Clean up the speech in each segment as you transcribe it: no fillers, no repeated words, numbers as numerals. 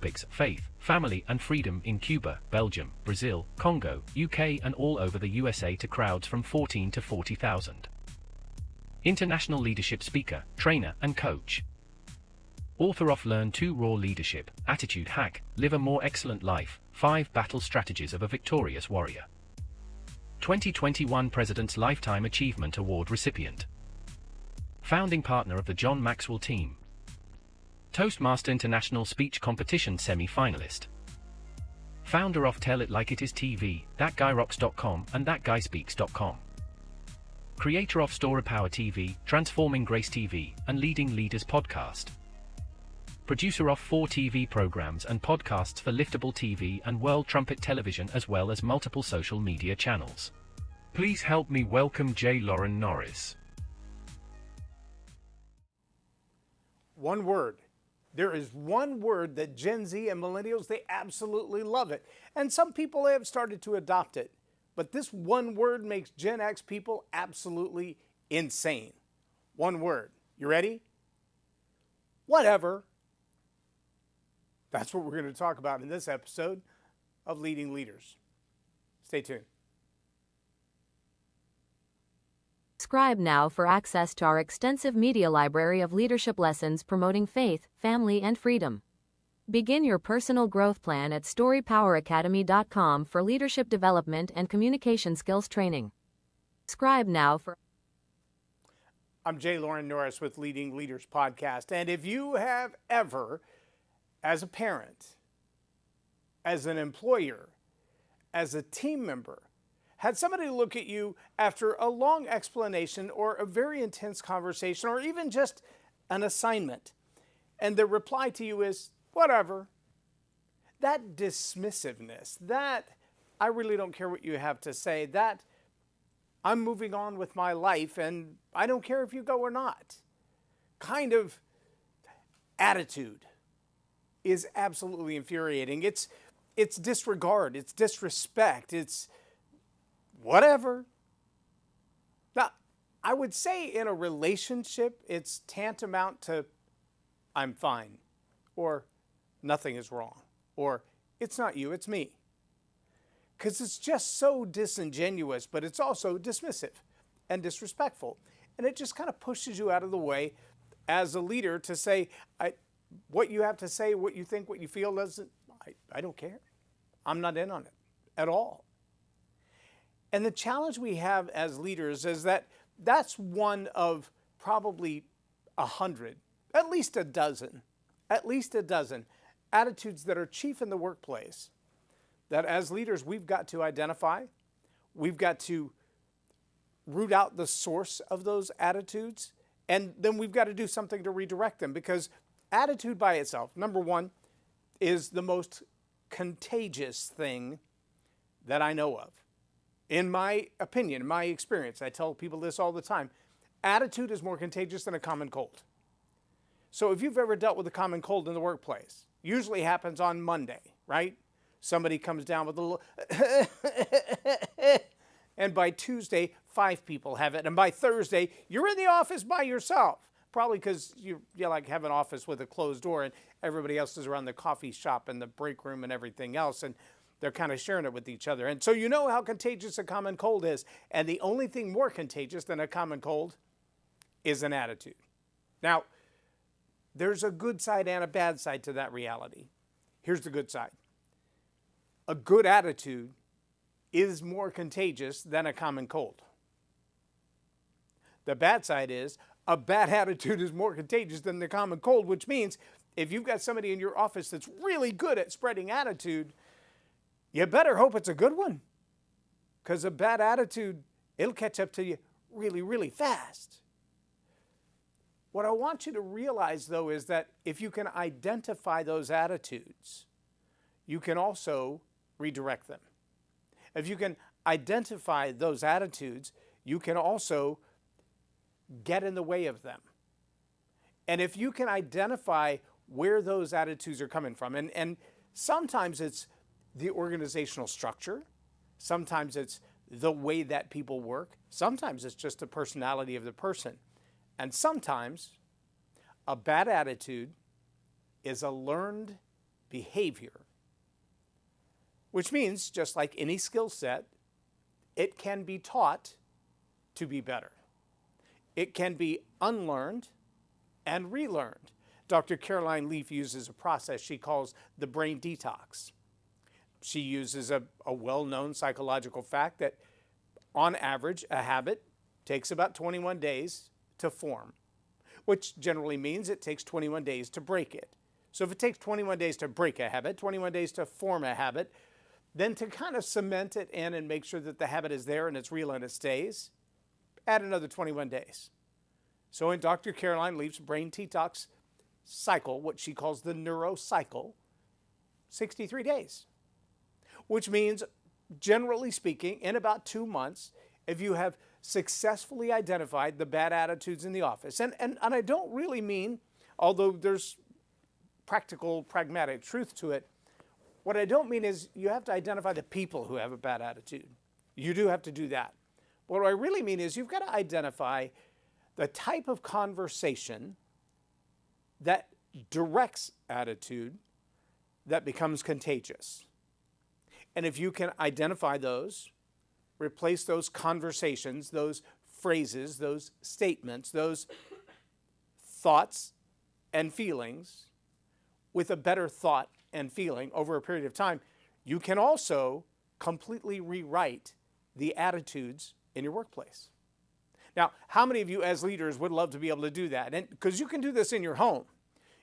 topics faith, family and freedom in Cuba, Belgium, Brazil, Congo, UK and all over the USA to crowds from 14 to 40,000. International leadership speaker, trainer and coach. Author of Learn to Raw Leadership, Attitude Hack, Live a More Excellent Life, 5 Battle Strategies of a Victorious Warrior. 2021 President's Lifetime Achievement Award recipient. Founding partner of the John Maxwell team. Toastmaster International Speech Competition semi-finalist. Founder of Tell It Like It Is TV, ThatGuyRocks.com and ThatGuySpeaks.com. Creator of Story Power TV, Transforming Grace TV, and Leading Leaders Podcast. Producer of 4 TV programs and podcasts for Liftable TV and World Trumpet Television as well as multiple social media channels. Please help me welcome J Loren Norris. One word. There is one word that Gen Z and millennials, they absolutely love it. And some people have started to adopt it. But this one word makes Gen X people absolutely insane. One word. You ready? Whatever. That's what we're going to talk about in this episode of Leading Leaders. Stay tuned. Subscribe now for access to our extensive media library of leadership lessons promoting faith, family, and freedom. Begin your personal growth plan at StoryPowerAcademy.com for leadership development and communication skills training. Subscribe now for... I'm J Loren Norris with Leading Leaders Podcast, and if you have ever, as a parent, as an employer, as a team member, had somebody look at you after a long explanation or a very intense conversation or even just an assignment, and the reply to you is, whatever. That dismissiveness, that I really don't care what you have to say, that I'm moving on with my life and I don't care if you go or not, kind of attitude is absolutely infuriating. It's disregard, it's disrespect, it's whatever. Now, I would say in a relationship, it's tantamount to I'm fine, or nothing is wrong, or it's not you, it's me. Because it's just so disingenuous, but it's also dismissive and disrespectful. And it just kind of pushes you out of the way as a leader to say, what you have to say, what you think, what you feel, I don't care. I'm not in on it at all. And the challenge we have as leaders is that that's one of probably 100, at least a dozen attitudes that are chief in the workplace that as leaders we've got to identify, we've got to root out the source of those attitudes, and then we've got to do something to redirect them, because attitude by itself, number one, is the most contagious thing that I know of. In my opinion, in my experience, I tell people this all the time, attitude is more contagious than a common cold. So if you've ever dealt with a common cold in the workplace, usually happens on Monday, right? Somebody comes down with a little, and by Tuesday, 5 people have it. And by Thursday, you're in the office by yourself. Probably because you like have an office with a closed door and everybody else is around the coffee shop and the break room and everything else. And they're kind of sharing it with each other. And so you know how contagious a common cold is. And the only thing more contagious than a common cold is an attitude. Now, there's a good side and a bad side to that reality. Here's the good side. A good attitude is more contagious than a common cold. The bad side is a bad attitude is more contagious than the common cold, which means if you've got somebody in your office that's really good at spreading attitude, you better hope it's a good one, because a bad attitude, it'll catch up to you really, really fast. What I want you to realize, though, is that if you can identify those attitudes, you can also redirect them. If you can identify those attitudes, you can also get in the way of them. And if you can identify where those attitudes are coming from, and sometimes it's the organizational structure, sometimes it's the way that people work, sometimes it's just the personality of the person, and sometimes a bad attitude is a learned behavior, which means just like any skill set, it can be taught to be better. It can be unlearned and relearned. Dr. Caroline Leaf uses a process she calls the brain detox. She uses a well-known psychological fact that on average, a habit takes about 21 days to form, which generally means it takes 21 days to break it. So if it takes 21 days to break a habit, 21 days to form a habit, then to kind of cement it in and make sure that the habit is there and it's real and it stays, add another 21 days. So in Dr. Caroline Leaf's brain detox cycle, what she calls the neurocycle, 63 days, which means, generally speaking, in about 2 months, if you have successfully identified the bad attitudes in the office, and I don't really mean, although there's practical, pragmatic truth to it, what I don't mean is you have to identify the people who have a bad attitude. You do have to do that. What I really mean is you've got to identify the type of conversation that directs attitude that becomes contagious. And if you can identify those, replace those conversations, those phrases, those statements, those thoughts and feelings with a better thought and feeling over a period of time, you can also completely rewrite the attitudes in your workplace. Now, how many of you as leaders would love to be able to do that? And because you can do this in your home.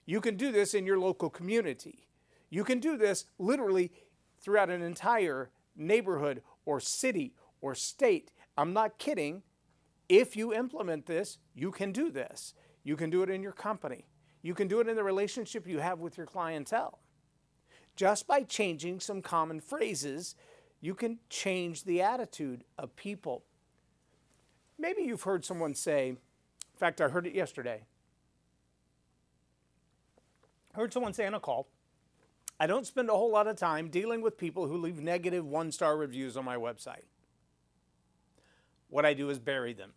You can do this in your local community. You can do this literally throughout an entire neighborhood or city or state. I'm not kidding. If you implement this, you can do this. You can do it in your company. You can do it in the relationship you have with your clientele. Just by changing some common phrases, you can change the attitude of people. Maybe you've heard someone say, in fact, I heard it yesterday. I heard someone say on a call, I don't spend a whole lot of time dealing with people who leave negative 1-star reviews on my website. What I do is bury them.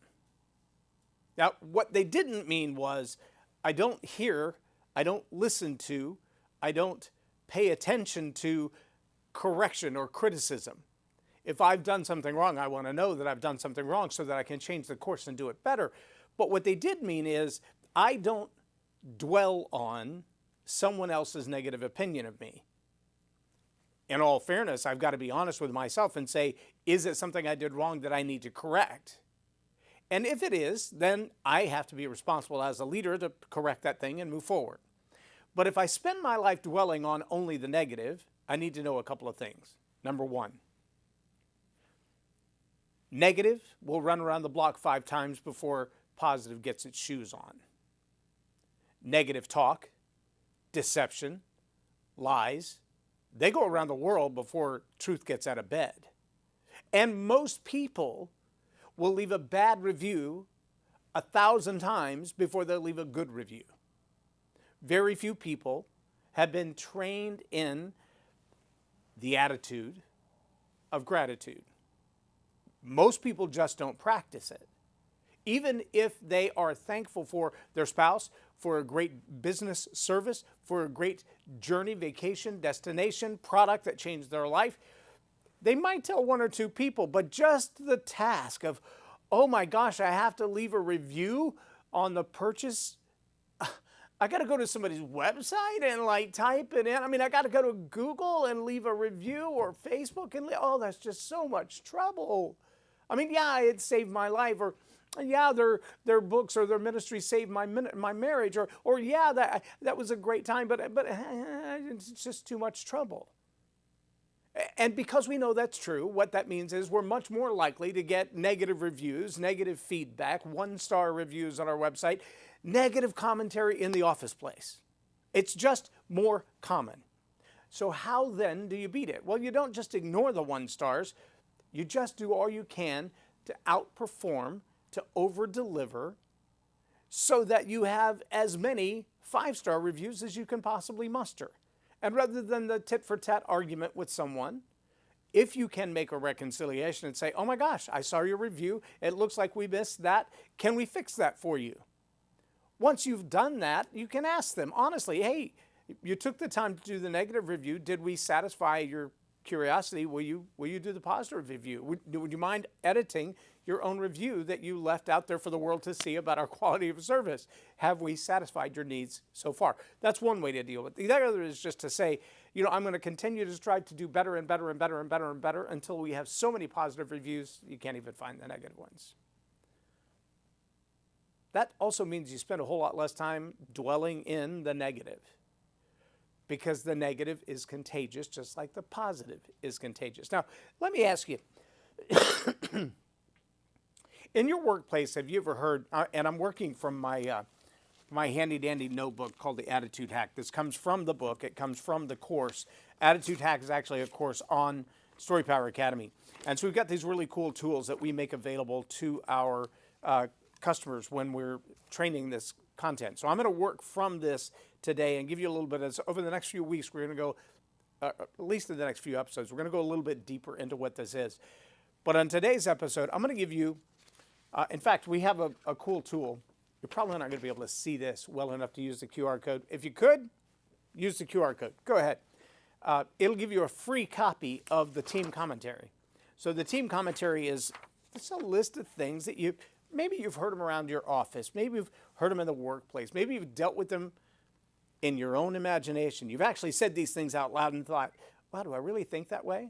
Now, what they didn't mean was I don't hear, I don't listen to, I don't pay attention to correction or criticism. If I've done something wrong, I want to know that I've done something wrong so that I can change the course and do it better. But what they did mean is I don't dwell on someone else's negative opinion of me. In all fairness, I've got to be honest with myself and say, is it something I did wrong that I need to correct? And if it is, then I have to be responsible as a leader to correct that thing and move forward. But if I spend my life dwelling on only the negative, I need to know a couple of things. Number one, negative will run around the block 5 times before positive gets its shoes on. Negative talk, deception, lies, they go around the world before truth gets out of bed. And most people will leave a bad review 1,000 times before they'll leave a good review. Very few people have been trained in the attitude of gratitude. Most people just don't practice it. Even if they are thankful for their spouse, for a great business service, for a great journey, vacation, destination, product that changed their life, they might tell 1 or 2 people, but just the task of, oh my gosh, I have to leave a review on the purchase. I got to go to somebody's website and like type it in. I mean, I got to go to Google and leave a review or Facebook and oh, that's just so much trouble. I mean, yeah, it saved my life, or yeah, their books or their ministry saved my marriage, or yeah, that was a great time, but it's just too much trouble. And because we know that's true, what that means is we're much more likely to get negative reviews, negative feedback, 1-star reviews on our website, negative commentary in the office place. It's just more common. So how then do you beat it? Well, you don't just ignore the 1 stars. You just do all you can to outperform, to over-deliver, so that you have as many 5-star reviews as you can possibly muster. And rather than the tit-for-tat argument with someone, if you can make a reconciliation and say, oh my gosh, I saw your review, it looks like we missed that, can we fix that for you? Once you've done that, you can ask them honestly, hey, You took the time to do the negative review. Did we satisfy your curiosity? Will you do the positive review? Would you mind editing your own review that you left out there for the world to see about our quality of service? Have we satisfied your needs so far? That's one way to deal with it. The other is just to say, I'm going to continue to strive to do better and better and better and better and better until we have so many positive reviews, you can't even find the negative ones. That also means you spend a whole lot less time dwelling in the negative, because the negative is contagious, just like the positive is contagious. Now, let me ask you, in your workplace, have you ever heard, and I'm working from my handy-dandy notebook called the Attitude Hack. This comes from the book. It comes from the course. Attitude Hack is actually a course on Story Power Academy. And so we've got these really cool tools that we make available to our customers when we're training this content. So I'm going to work from this today and give you a little bit of, over the next few weeks, we're going to go, at least in the next few episodes, we're going to go a little bit deeper into what this is. But on today's episode, I'm going to give you, in fact, we have a cool tool. You're probably not going to be able to see this well enough to use the QR code. If you could, use the QR code. Go ahead. It'll give you a free copy of the team commentary. So the team commentary is it's a list of things that maybe you've heard them around your office. Maybe you've heard them in the workplace. Maybe you've dealt with them in your own imagination. You've actually said these things out loud and thought, wow, do I really think that way?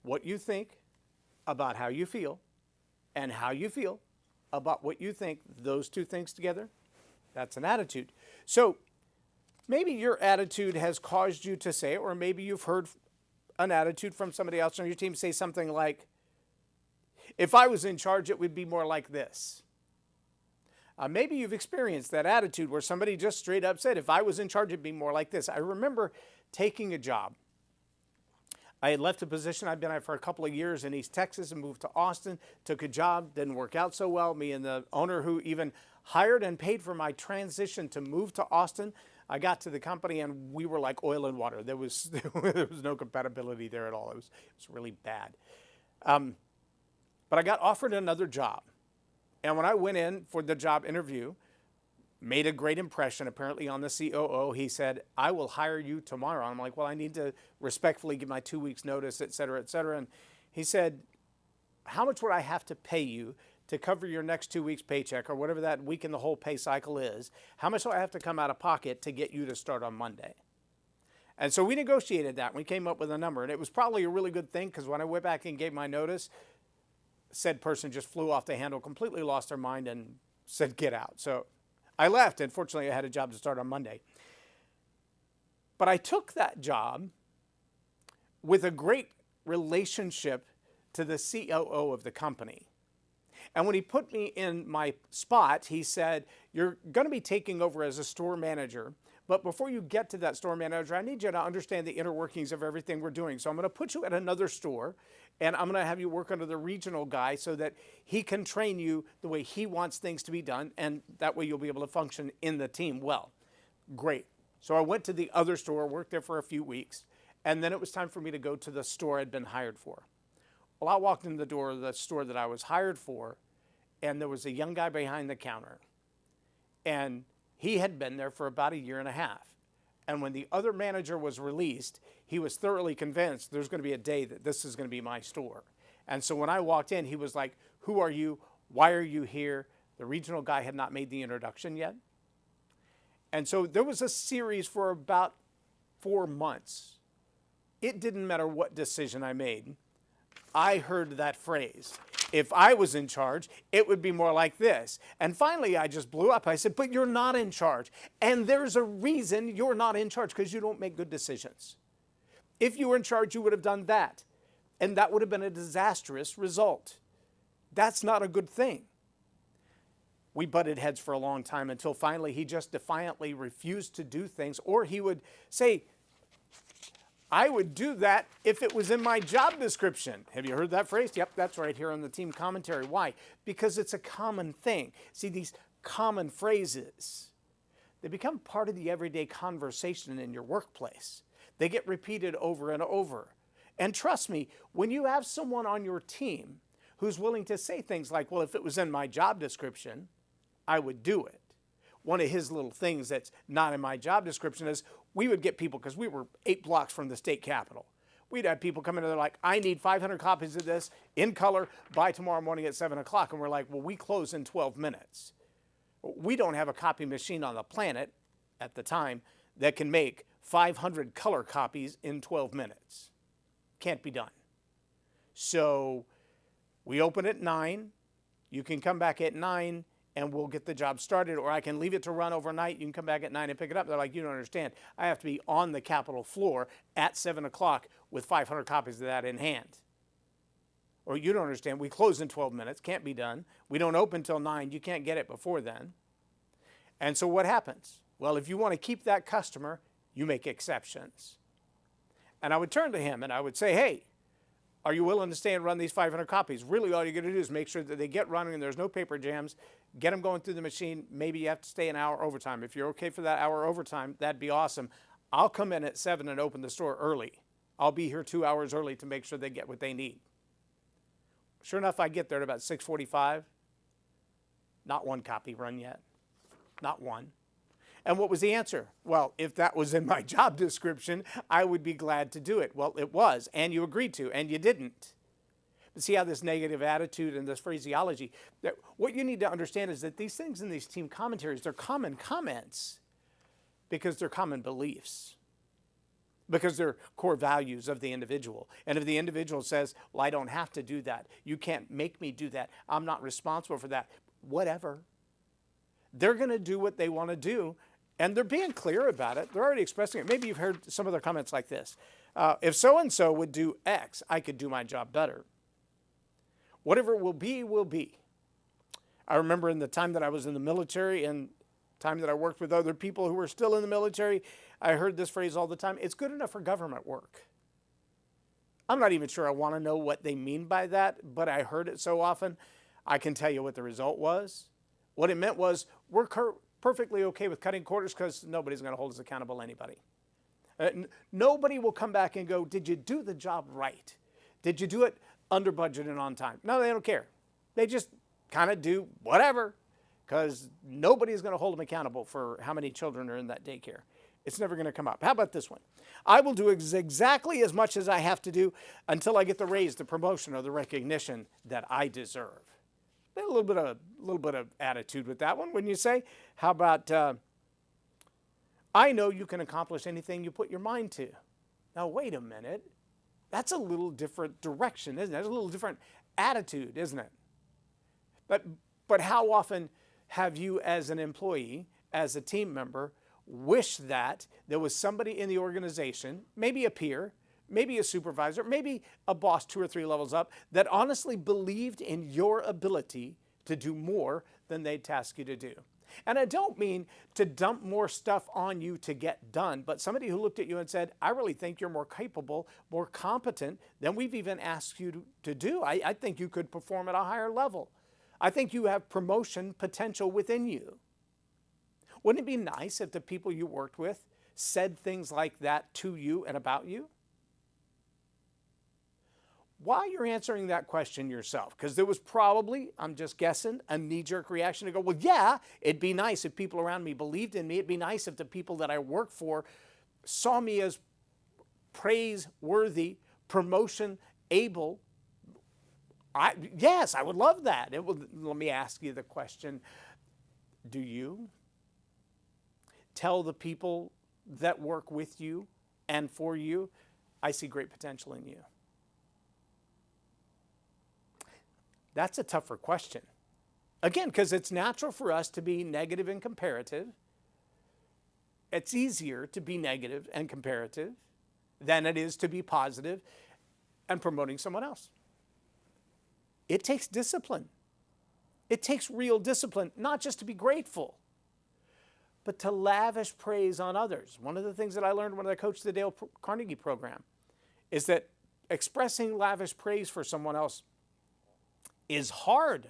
What you think about how you feel and how you feel about what you think, those two things together, that's an attitude. So maybe your attitude has caused you to say, or maybe you've heard an attitude from somebody else on your team say something like, if I was in charge, it would be more like this. Maybe you've experienced that attitude where somebody just straight up said, if I was in charge, it'd be more like this. I remember taking a job. I had left a position I'd been at for a couple of years in East Texas and moved to Austin, took a job, didn't work out so well. Me and the owner who even hired and paid for my transition to move to Austin, I got to the company and we were like oil and water. There was no compatibility there at all. It was really bad. But I got offered another job. And when I went in for the job interview, made a great impression apparently on the COO. He said, I will hire you tomorrow. I'm like, well, I need to respectfully give my 2 weeks notice, et cetera, et cetera. And he said, how much would I have to pay you to cover your next 2 weeks paycheck or whatever that week in the whole pay cycle is? How much do I have to come out of pocket to get you to start on Monday? And so we negotiated that. We came up with a number. And it was probably a really good thing because when I went back and gave my notice, said person just flew off the handle, completely lost their mind and said, get out. So I left, and fortunately I had a job to start on Monday. But I took that job with a great relationship to the COO of the company. And when he put me in my spot, he said, you're going to be taking over as a store manager, but before you get to that store manager, I need you to understand the inner workings of everything we're doing. So I'm going to put you at another store, and I'm going to have you work under the regional guy so that he can train you the way he wants things to be done, and that way you'll be able to function in the team well. Great. So I went to the other store, worked there for a few weeks, and then it was time for me to go to the store I'd been hired for. Well, I walked in the door of the store that I was hired for, and there was a young guy behind the counter, and he had been there for about 1.5 years. And when the other manager was released, he was thoroughly convinced there's going to be a day that this is going to be my store. And so when I walked in, he was like, who are you? Why are you here? The regional guy had not made the introduction yet. And so there was a series for about 4 months. It didn't matter what decision I made. I heard that phrase. If I was in charge, it would be more like this. And finally, I just blew up. I said, but you're not in charge. And there's a reason you're not in charge, because you don't make good decisions. If you were in charge, you would have done that. And that would have been a disastrous result. That's not a good thing. We butted heads for a long time until finally he just defiantly refused to do things, or he would say, I would do that if it was in my job description. Have you heard that phrase? Yep, that's right here on the team commentary. Why? Because it's a common thing. See, these common phrases, they become part of the everyday conversation in your workplace. They get repeated over and over. And trust me, when you have someone on your team who's willing to say things like, well, if it was in my job description, I would do it. one of his little things that's not in my job description is we would get people, because we were 8 blocks from the state capitol. We'd have people come in and they're like, I need 500 copies of this in color by tomorrow morning at 7 o'clock. And we're like, well, we close in 12 minutes. We don't have a copy machine on the planet at the time that can make 500 color copies in 12 minutes. Can't be done. So we open at 9. You can come back at 9 and we'll get the job started, or I can leave it to run overnight. You can come back at 9 and pick it up. They're like, you don't understand. I have to be on the Capitol floor at 7 o'clock with 500 copies of that in hand. Or you don't understand. We close in 12 minutes. Can't be done. We don't open till 9. You can't get it before then. And so what happens? Well, if you want to keep that customer, you make exceptions. And I would turn to him and I would say, hey, are you willing to stay and run these 500 copies? Really, all you're going to do is make sure that they get running and there's no paper jams. Get them going through the machine. Maybe you have to stay an hour overtime. If you're okay for that hour overtime, that'd be awesome. I'll come in at 7 and open the store early. I'll be here 2 hours early to make sure they get what they need. Sure enough, I get there at about 6:45. Not one copy run yet. Not one. And what was the answer? Well, if that was in my job description, I would be glad to do it. Well, it was, and you agreed to, and you didn't. But see how this negative attitude and this phraseology, that what you need to understand is that these things in these team commentaries, they're common comments because they're common beliefs, because they're core values of the individual. And if the individual says, well, I don't have to do that, you can't make me do that, I'm not responsible for that, whatever. They're going to do what they want to do. And they're being clear about it. They're already expressing it. Maybe you've heard some of their comments like this. If so-and-so would do X, I could do my job better. Whatever it will be, will be. I remember in the time that I was in the military and time that I worked with other people who were still in the military, I heard this phrase all the time, it's good enough for government work. I'm not even sure I want to know what they mean by that, but I heard it so often, I can tell you what the result was. What it meant was, we're perfectly okay with cutting quarters because nobody's going to hold us accountable, anybody. Nobody will come back and go, did you do the job right? Did you do it under budget and on time? No, they don't care. They just kind of do whatever because nobody's going to hold them accountable for how many children are in that daycare. It's never going to come up. How about this one? I will do exactly as much as I have to do until I get the raise, the promotion, or the recognition that I deserve. A little bit of attitude with that one, wouldn't you say? How about, I know you can accomplish anything you put your mind to. Now, wait a minute. That's a little different direction, isn't it? That's a little different attitude, isn't it? But how often have you as an employee, as a team member, wish that there was somebody in the organization, maybe a peer, maybe a supervisor, maybe a boss 2 or 3 levels up, that honestly believed in your ability to do more than they'd task you to do? And I don't mean to dump more stuff on you to get done, but somebody who looked at you and said, I really think you're more capable, more competent than we've even asked you to do. I think you could perform at a higher level. I think you have promotion potential within you. Wouldn't it be nice if the people you worked with said things like that to you and about you? While you're answering that question yourself, because there was probably, I'm just guessing, a knee-jerk reaction to go, well, yeah, it'd be nice if people around me believed in me. It'd be nice if the people that I work for saw me as praiseworthy, promotion able. Yes, I would love that. Let me ask you the question, do you tell the people that work with you and for you, I see great potential in you? That's a tougher question. Again, because it's natural for us to be negative and comparative. It's easier to be negative and comparative than it is to be positive and promoting someone else. It takes discipline. It takes real discipline, not just to be grateful, but to lavish praise on others. One of the things that I learned when I coached the Dale Carnegie program is that expressing lavish praise for someone else is hard,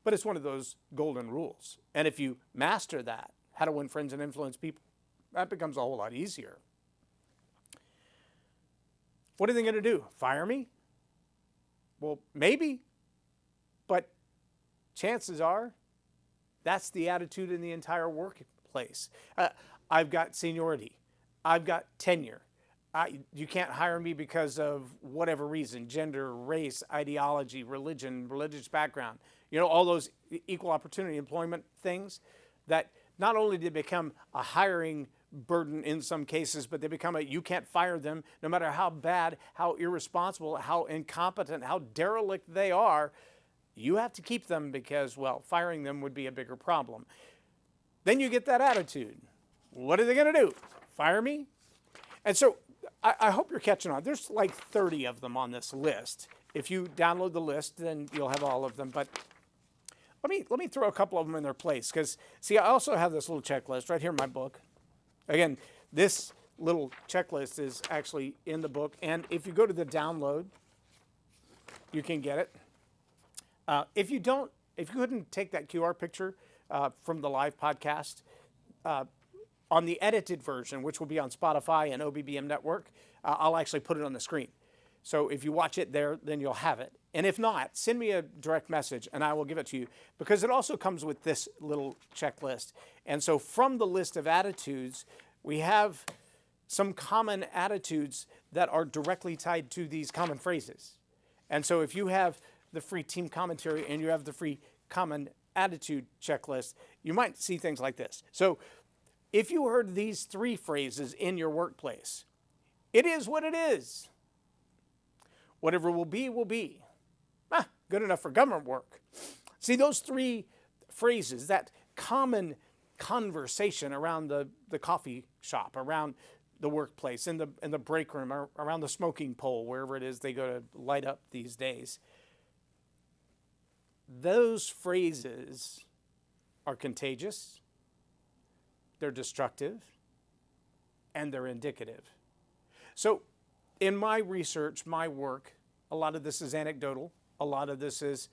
but it's one of those golden rules. And if you master that, how to win friends and influence people, that becomes a whole lot easier. What are they going to do? Fire me? Well, maybe, but chances are That's the attitude in the entire workplace. I've got seniority. I've got tenure. You can't hire me because of whatever reason, gender, race, ideology, religion, religious background. You know, all those equal opportunity employment things that not only did become a hiring burden in some cases, but they become you can't fire them no matter how bad, how irresponsible, how incompetent, how derelict they are. You have to keep them because, well, firing them would be a bigger problem. Then you get that attitude. What are they going to do? Fire me? And so I hope you're catching on. There's like 30 of them on this list. If you download the list, then you'll have all of them. But let me throw a couple of them in their place. Because, see, I also have this little checklist right here in my book. Again, this little checklist is actually in the book. And if you go to the download, you can get it. If you couldn't take that QR picture from the live podcast, on the edited version, which will be on Spotify and OBBM Network, I'll actually put it on the screen. So if you watch it there, then you'll have it. And if not, send me a direct message and I will give it to you, because it also comes with this little checklist. And so from the list of attitudes, we have some common attitudes that are directly tied to these common phrases. And so if you have the free team commentary and you have the free common attitude checklist, you might see things like this. So if you heard these 3 phrases in your workplace, it is what it is. Whatever will be, will be. Good enough for government work. See, those 3 phrases, that common conversation around the coffee shop, around the workplace, in the break room, or around the smoking pole, wherever it is they go to light up these days. Those phrases are contagious, they're destructive, and they're indicative. So in my research, my work, a lot of this is anecdotal. A lot of this is,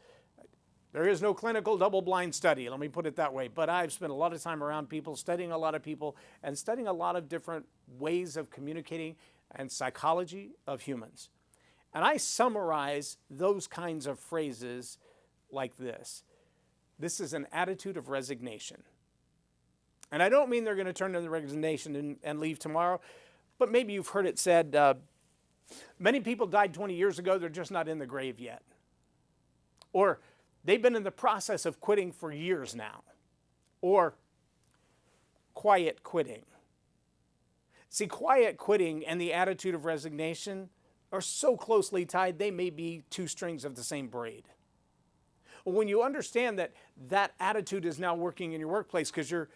there is no clinical double-blind study, let me put it that way. But I've spent a lot of time around people, studying a lot of people, and studying a lot of different ways of communicating and psychology of humans. And I summarize those kinds of phrases like this. This is an attitude of resignation. And I don't mean they're going to turn in the resignation and leave tomorrow, but maybe you've heard it said, many people died 20 years ago, they're just not in the grave yet. Or they've been in the process of quitting for years now. Or quiet quitting. See, quiet quitting and the attitude of resignation are so closely tied, they may be 2 strings of the same braid. When you understand that that attitude is now working in your workplace because you're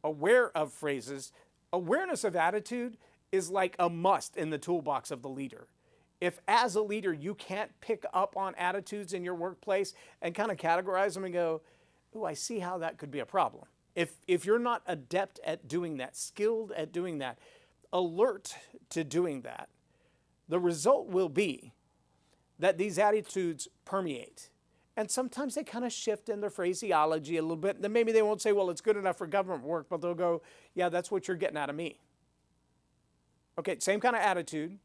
aware of phrases, awareness of attitude is like a must in the toolbox of the leader. If as a leader you can't pick up on attitudes in your workplace and kind of categorize them and go, oh, I see how that could be a problem. If you're not adept at doing that, skilled at doing that, alert to doing that, the result will be that these attitudes permeate. And sometimes they kind of shift in their phraseology a little bit. Then maybe they won't say, well, it's good enough for government work, but they'll go, yeah, that's what you're getting out of me. Okay, same kind of attitude,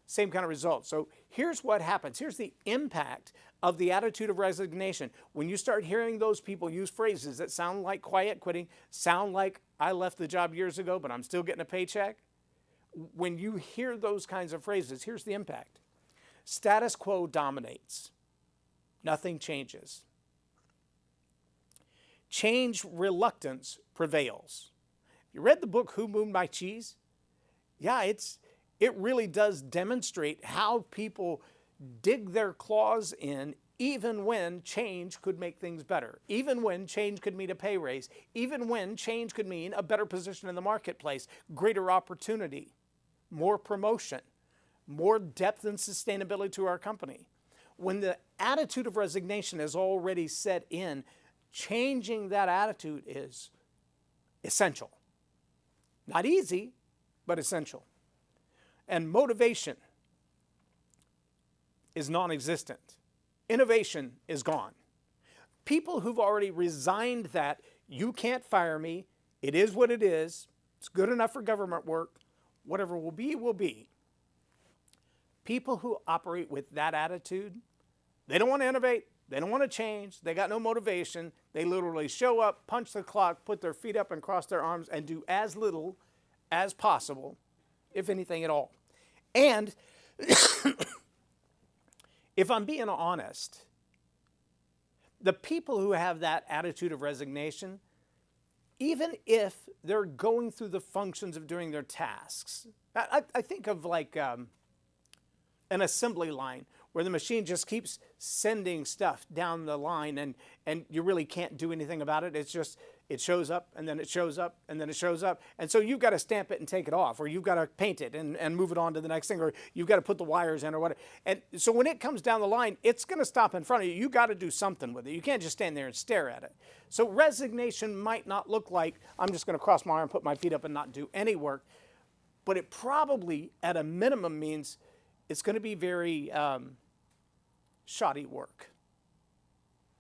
same kind of result. So here's what happens. Here's the impact of the attitude of resignation. When you start hearing those people use phrases that sound like quiet quitting, sound like I left the job years ago, but I'm still getting a paycheck. When you hear those kinds of phrases, here's the impact. Status quo dominates. Nothing changes. Change reluctance prevails. You read the book, Who Moved My Cheese? Yeah, it really does demonstrate how people dig their claws in even when change could make things better, even when change could mean a pay raise, even when change could mean a better position in the marketplace, greater opportunity, more promotion, more depth and sustainability to our company. When the attitude of resignation is already set in, changing that attitude is essential. Not easy, but essential. And motivation is non-existent. Innovation is gone. People who've already resigned that, you can't fire me, it is what it is, it's good enough for government work, whatever will be, will be. People who operate with that attitude, they don't want to innovate, They don't want to change. They got no motivation. They literally show up, punch the clock, put their feet up and cross their arms and do as little as possible, if anything at all. And if I'm being honest, the people who have that attitude of resignation, even if they're going through the functions of doing their tasks, I think of like an assembly line where the machine just keeps sending stuff down the line and you really can't do anything about it. It's just, it shows up and then it shows up and then it shows up. And so you've got to stamp it and take it off, or you've got to paint it and move it on to the next thing, or you've got to put the wires in or whatever. And so when it comes down the line, it's going to stop in front of you. You got to do something with it. You can't just stand there and stare at it. So resignation might not look like, I'm just going to cross my arm, put my feet up and not do any work. But it probably, at a minimum, means it's going to be very shoddy work,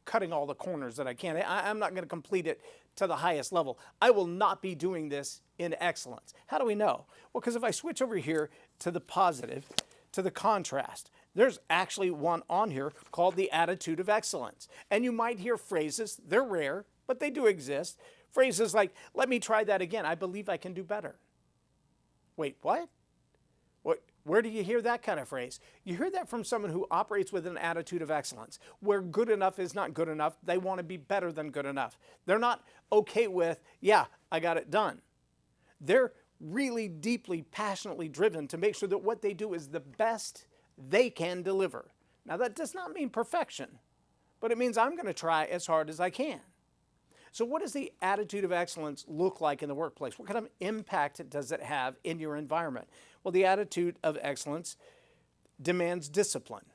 cutting all the corners that I can. I'm not going to complete it to the highest level. I will not be doing this in excellence. How do we know? Well, because if I switch over here to the positive, to the contrast, there's actually one on here called the attitude of excellence. And you might hear phrases, they're rare, but they do exist. Phrases like, let me try that again. I believe I can do better. Wait, what? Where do you hear that kind of phrase? You hear that from someone who operates with an attitude of excellence, where good enough is not good enough. They want to be better than good enough. They're not okay with, yeah, I got it done. They're really deeply, passionately driven to make sure that what they do is the best they can deliver. Now, that does not mean perfection, but it means I'm going to try as hard as I can. So what does the attitude of excellence look like in the workplace? What kind of impact does it have in your environment? Well, the attitude of excellence demands discipline.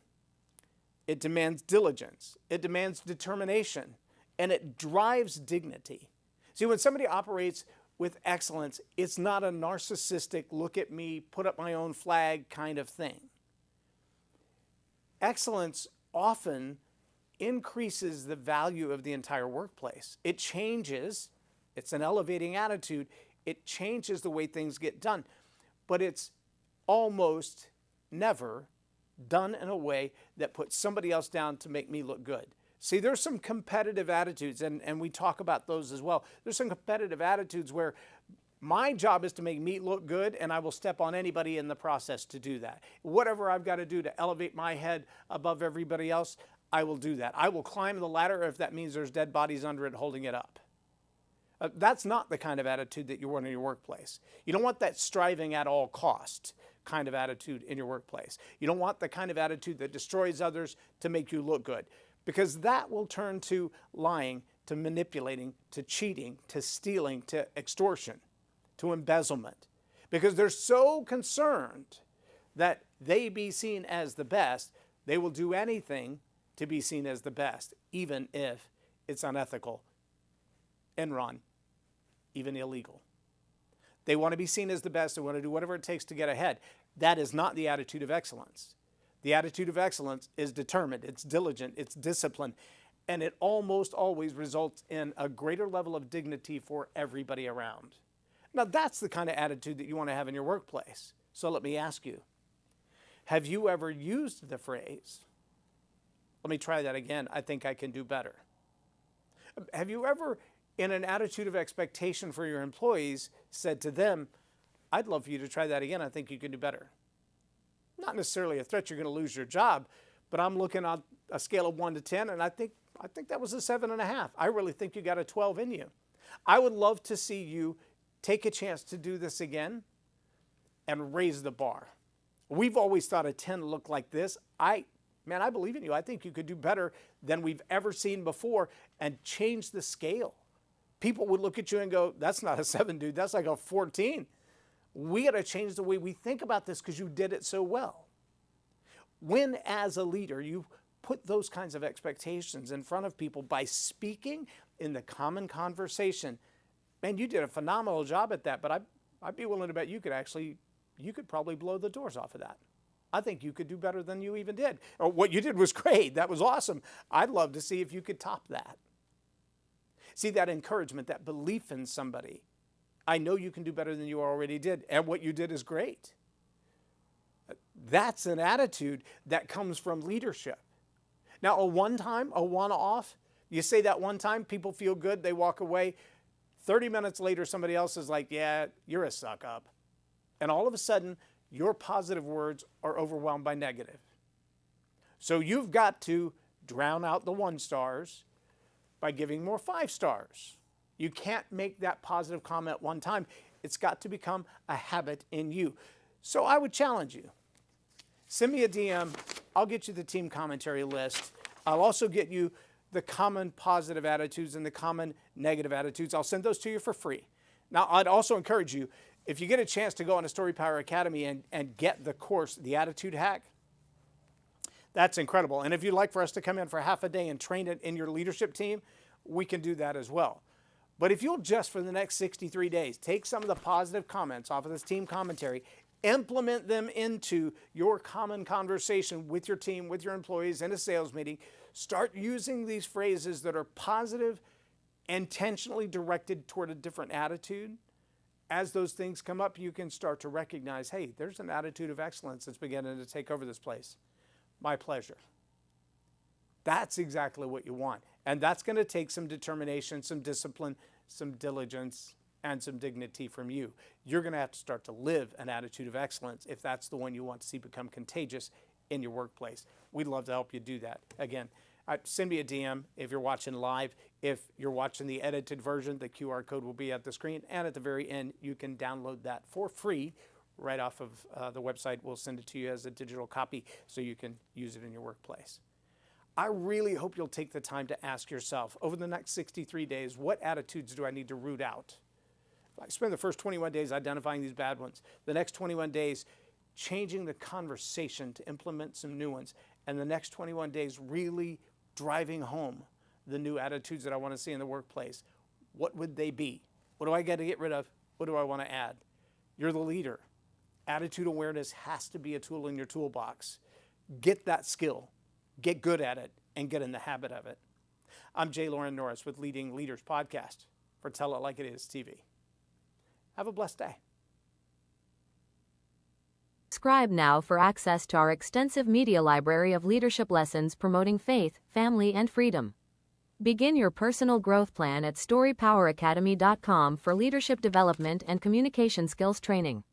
It demands diligence. It demands determination. And it drives dignity. See, when somebody operates with excellence, it's not a narcissistic, look at me, put up my own flag kind of thing. Excellence often increases the value of the entire workplace. It changes, it's an elevating attitude, it changes the way things get done, but it's almost never done in a way that puts somebody else down to make me look good. See, there's some competitive attitudes, and we talk about those as well. There's some competitive attitudes where my job is to make me look good, and I will step on anybody in the process to do that. Whatever I've got to do to elevate my head above everybody else, I will do that. I will climb the ladder if that means there's dead bodies under it holding it up. That's not the kind of attitude that you want in your workplace. You don't want that striving at all costs kind of attitude in your workplace. You don't want the kind of attitude that destroys others to make you look good, because that will turn to lying, to manipulating, to cheating, to stealing, to extortion, to embezzlement, because they're so concerned that they be seen as the best, they will do anything to be seen as the best, even if it's unethical, Enron, even illegal. They want to be seen as the best. They want to do whatever it takes to get ahead. That is not the attitude of excellence. The attitude of excellence is determined, it's diligent, it's disciplined, and it almost always results in a greater level of dignity for everybody around. Now, that's the kind of attitude that you want to have in your workplace. So let me ask you, have you ever used the phrase, let me try that again, I think I can do better? Have you ever, in an attitude of expectation for your employees, said to them, I'd love for you to try that again, I think you can do better? Not necessarily a threat you're going to lose your job, but I'm looking on a scale of 1 to 10, and I think that was a 7.5. I really think you got a 12 in you. I would love to see you take a chance to do this again and raise the bar. We've always thought a 10 looked like this. Man, I believe in you. I think you could do better than we've ever seen before and change the scale. People would look at you and go, that's not a 7, dude. That's like a 14. We got to change the way we think about this because you did it so well. When, as a leader, you put those kinds of expectations in front of people by speaking in the common conversation, man, you did a phenomenal job at that, but I'd be willing to bet you could probably blow the doors off of that. I think you could do better than you even did. Or what you did was great. That was awesome. I'd love to see if you could top that. See, that encouragement, that belief in somebody. I know you can do better than you already did, and what you did is great. That's an attitude that comes from leadership. Now, a one-time, a one-off, you say that one time, people feel good, they walk away. 30 minutes later, somebody else is like, yeah, you're a suck-up. And all of a sudden, your positive words are overwhelmed by negative. So you've got to drown out the 1 stars by giving more 5 stars. You can't make that positive comment one time. It's got to become a habit in you. So I would challenge you. Send me a DM. I'll get you the team commentary list. I'll also get you the common positive attitudes and the common negative attitudes. I'll send those to you for free. Now, I'd also encourage you, if you get a chance to go on to Story Power Academy and get the course, The Attitude Hack, that's incredible. And if you'd like for us to come in for half a day and train it in your leadership team, we can do that as well. But if you'll just, for the next 63 days, take some of the positive comments off of this team commentary, implement them into your common conversation with your team, with your employees in a sales meeting, start using these phrases that are positive, intentionally directed toward a different attitude. As those things come up, you can start to recognize, hey, there's an attitude of excellence that's beginning to take over this place. My pleasure. That's exactly what you want. And that's going to take some determination, some discipline, some diligence, and some dignity from you. You're going to have to start to live an attitude of excellence if that's the one you want to see become contagious in your workplace. We'd love to help you do that. Again, send me a DM if you're watching live. If you're watching the edited version, the QR code will be at the screen. And at the very end, you can download that for free right off of the website. We'll send it to you as a digital copy so you can use it in your workplace. I really hope you'll take the time to ask yourself, over the next 63 days, what attitudes do I need to root out? I spend the first 21 days identifying these bad ones. The next 21 days, changing the conversation to implement some new ones. And the next 21 days, really driving home the new attitudes that I want to see in the workplace. What would they be? What do I got to get rid of? What do I want to add? You're the leader. Attitude awareness has to be a tool in your toolbox. Get that skill, get good at it, and get in the habit of it. I'm J Loren Norris with Leading Leaders Podcast for Tell It Like It Is TV. Have a blessed day. Subscribe now for access to our extensive media library of leadership lessons promoting faith, family, and freedom. Begin your personal growth plan at storypoweracademy.com for leadership development and communication skills training.